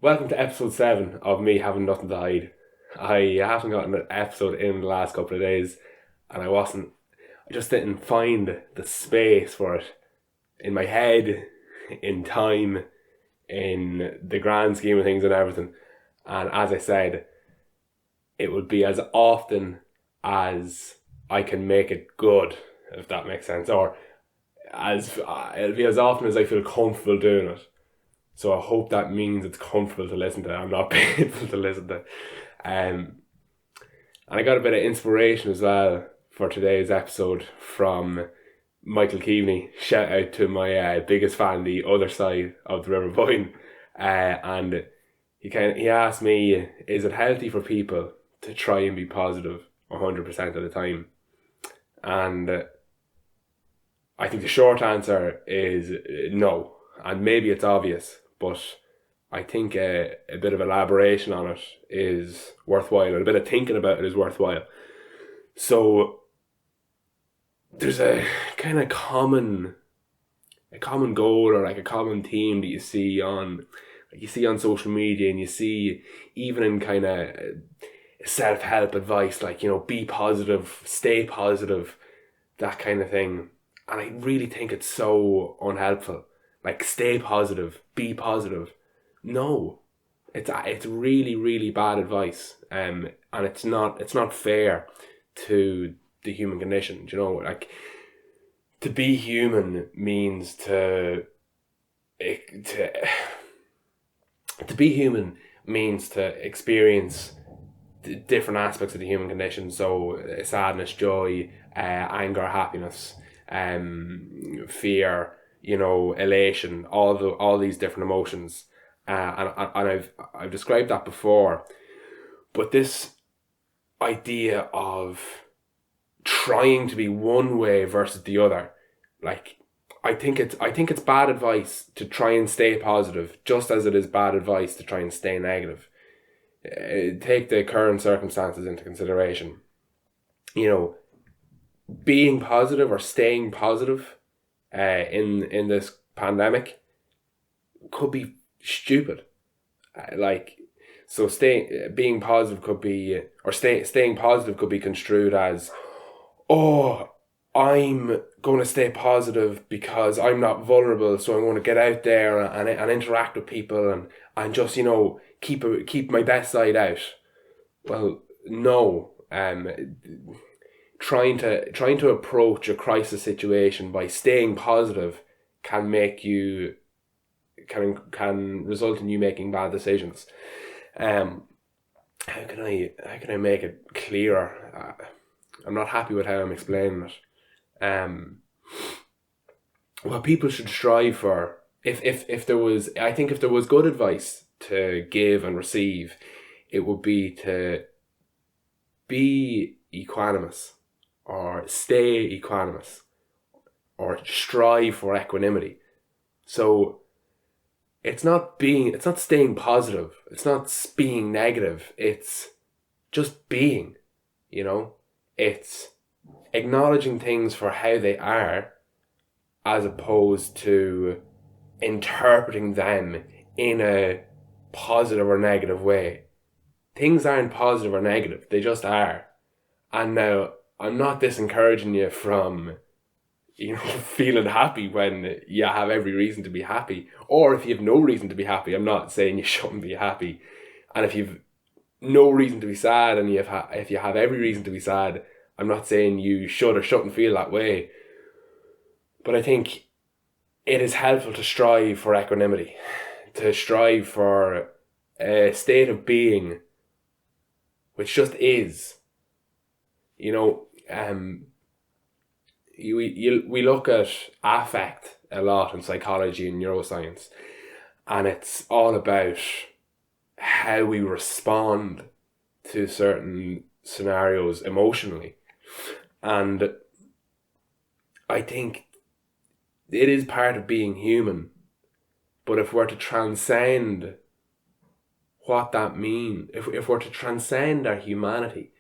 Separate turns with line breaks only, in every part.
Welcome to episode 7 of me having nothing to hide. I haven't gotten an episode in the last couple of days, and I just didn't find the space for it in my head, in time, in the grand scheme of things and everything. And as I said, it would be as often as I can make it good, if that makes sense, or it'll be as often as I feel comfortable doing it. So I hope that means it's comfortable to listen to. I'm not painful to listen to. And I got a bit of inspiration as well for today's episode from Michael Keaveney. Shout out to my biggest fan, the other side of the River Boyne. And he asked me, is it healthy for people to try and be positive 100% of the time? And I think the short answer is no. And maybe it's obvious, but I think a bit of elaboration on it is worthwhile, and a bit of thinking about it is worthwhile. So there's a kind of common goal, or like a common theme that you see on social media, and you see even in kind of self-help advice, like, be positive, stay positive, that kind of thing. And I really think it's so unhelpful. Like, stay positive, be positive. No, it's really, really bad advice. And it's not fair to the human condition. Like, to be human means to be human means to experience different aspects of the human condition. So sadness, joy, anger, happiness, fear, elation, all these different emotions, and I've described that before. But this idea of trying to be one way versus the other, like, I think it's bad advice to try and stay positive, just as it is bad advice to try and stay negative. Take the current circumstances into consideration. Being positive or staying positive in this pandemic could be stupid. So being positive could be, or staying positive could be construed as, oh, I'm going to stay positive because I'm not vulnerable, so I'm going to get out there and interact with people and just keep my best side out. Well, no. Trying to approach a crisis situation by staying positive can result in you making bad decisions. How can I make it clearer? I'm not happy with how I'm explaining it. What people should strive for, if there was, I think if there was good advice to give and receive, it would be to be equanimous, or stay equanimous, or strive for equanimity. So it's not staying positive, it's not being negative, it's just being, it's acknowledging things for how they are, as opposed to interpreting them in a positive or negative way. Things aren't positive or negative, they just are. And now, I'm not disencouraging you from, feeling happy when you have every reason to be happy. Or if you have no reason to be happy, I'm not saying you shouldn't be happy. And if you've no reason to be sad, and if you have every reason to be sad, I'm not saying you should or shouldn't feel that way. But I think it is helpful to strive for equanimity, to strive for a state of being which just is. We look at affect a lot in psychology and neuroscience, and it's all about how we respond to certain scenarios emotionally. And I think it is part of being human, but if we're to transcend what that means, if we're to transcend our humanity,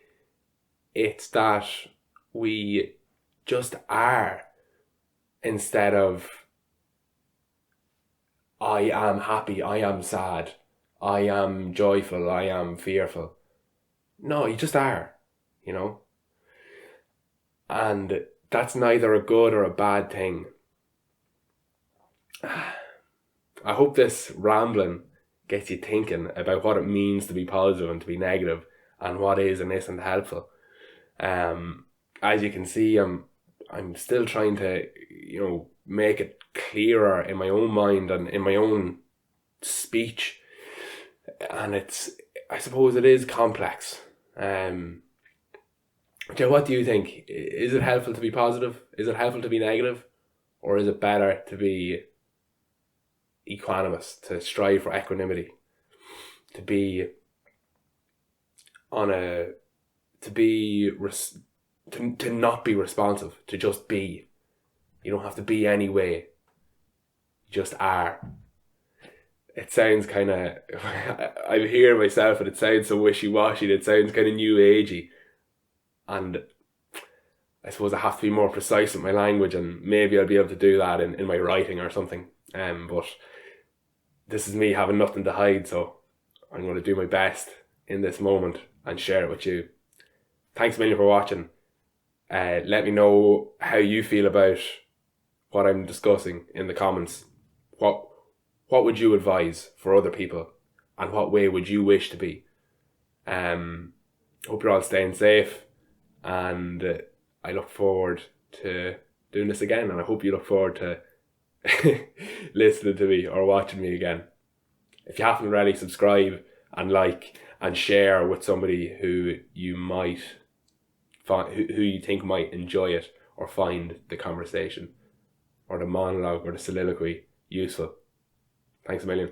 it's that we just are, instead of I am happy, I am sad, I am joyful, I am fearful. No, you just are, you know? And that's neither a good or a bad thing. I hope this rambling gets you thinking about what it means to be positive and to be negative, and what is and isn't helpful. As you can see, I'm still trying to, make it clearer in my own mind and in my own speech, and I suppose it is complex. Joe, what do you think? Is it helpful to be positive? Is it helpful to be negative? Or is it better to be equanimous, to strive for equanimity, to be on a, to be, to not be responsive, to just be. You don't have to be any way. You just are. It sounds kind of, I'm hearing myself and it sounds so wishy-washy, it sounds kind of new agey. And I suppose I have to be more precise with my language, and maybe I'll be able to do that in my writing or something. But this is me having nothing to hide, so I'm going to do my best in this moment and share it with you. Thanks a million for watching. Let me know how you feel about what I'm discussing in the comments. What would you advise for other people, and what way would you wish to be? Hope you're all staying safe, and I look forward to doing this again, and I hope you look forward to listening to me or watching me again. If you haven't already, subscribe and like and share with somebody who you might find, who you think might enjoy it or find the conversation or the monologue or the soliloquy useful. Thanks a million.